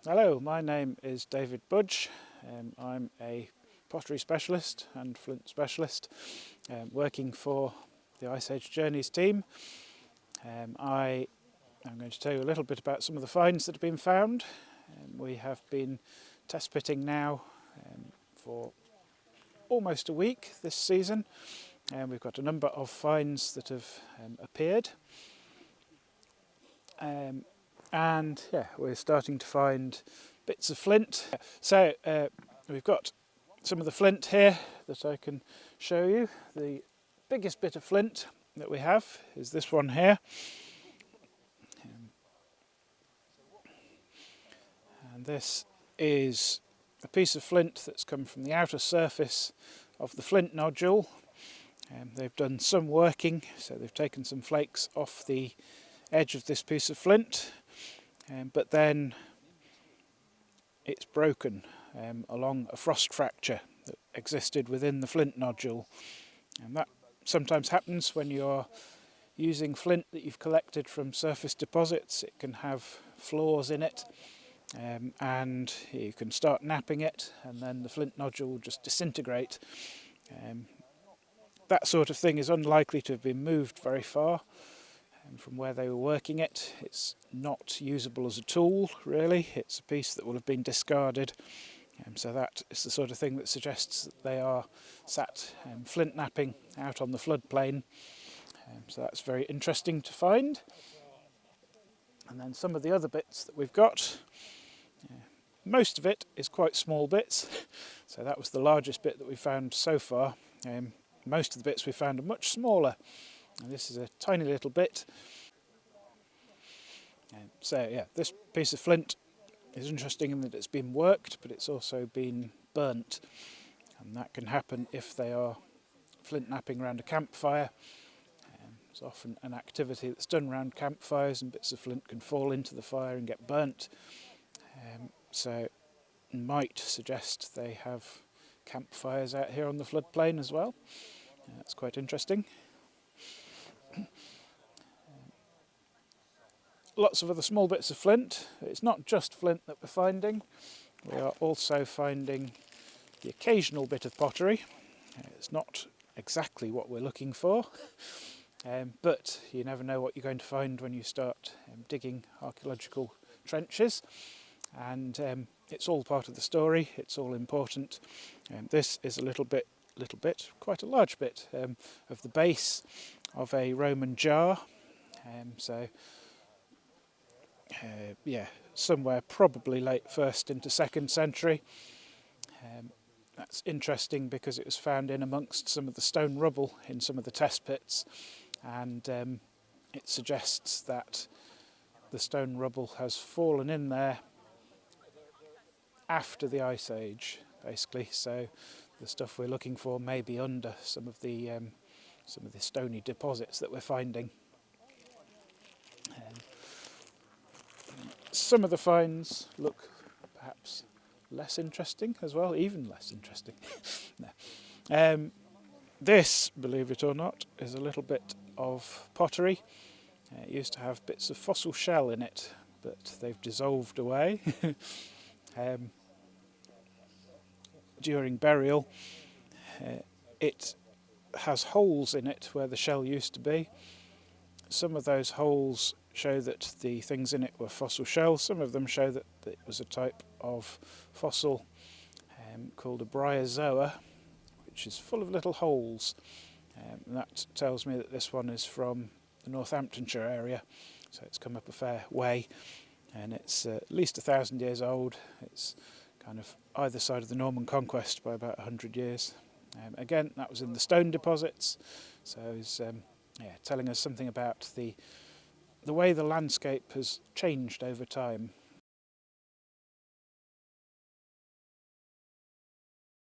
Hello, my name is David Budge. I'm a pottery specialist and flint specialist working for the Ice Age Journeys team. I am going to tell you a little bit about some of the finds that have been found. We have been test pitting now for almost a week this season, and we've got a number of finds that have appeared. And yeah, we're starting to find bits of flint. So we've got some of the flint here that I can show you. The biggest bit of flint that we have is this one here. And this is a piece of flint that's come from the outer surface of the flint nodule. They've done some working, so they've taken some flakes off the edge of this piece of flint, but then it's broken along a frost fracture that existed within the flint nodule. And that sometimes happens when you're using flint that you've collected from surface deposits. It can have flaws in it, and you can start knapping it, and then the flint nodule will just disintegrate. That sort of thing is unlikely to have been moved very far from where they were working it. It's not usable as a tool, really. It's a piece that will have been discarded. So that is the sort of thing that suggests that they are sat flint knapping out on the floodplain. So that's very interesting to find. And then some of the other bits that we've got, most of it is quite small bits. So that was the largest bit that we found so far. Most of the bits we found are much smaller. And this is a tiny little bit. So yeah, this piece of flint is interesting in that it's been worked, but it's also been burnt. And that can happen if they are flint knapping around a campfire. It's often an activity that's done around campfires, and bits of flint can fall into the fire and get burnt. So it might suggest they have campfires out here on the floodplain as well. That's quite interesting. Lots of other small bits of flint. It's not just flint that we're finding. We are also finding the occasional bit of pottery. It's not exactly what we're looking for, but you never know what you're going to find when you start digging archaeological trenches. And it's all part of the story. It's all important. This is a little bit, quite a large bit of the base of a Roman jar. Yeah, somewhere probably late 1st into 2nd century. That's interesting because it was found in amongst some of the stone rubble in some of the test pits, and it suggests that the stone rubble has fallen in there after the Ice Age, basically. So the stuff we're looking for may be under some of the stony deposits that we're finding. Some of the finds look perhaps less interesting as well, even less interesting. No. This, believe it or not, is a little bit of pottery. It used to have bits of fossil shell in it, but they've dissolved away during burial. It has holes in it where the shell used to be. Some of those holes show that the things in it were fossil shells. Some of them show that it was a type of fossil called a bryozoa, which is full of little holes. And that tells me that this one is from the Northamptonshire area, so it's come up a fair way, and it's at least 1,000 years old. It's kind of either side of the Norman conquest by about 100 years. Again, that was in the stone deposits, so it's telling us something about the way the landscape has changed over time.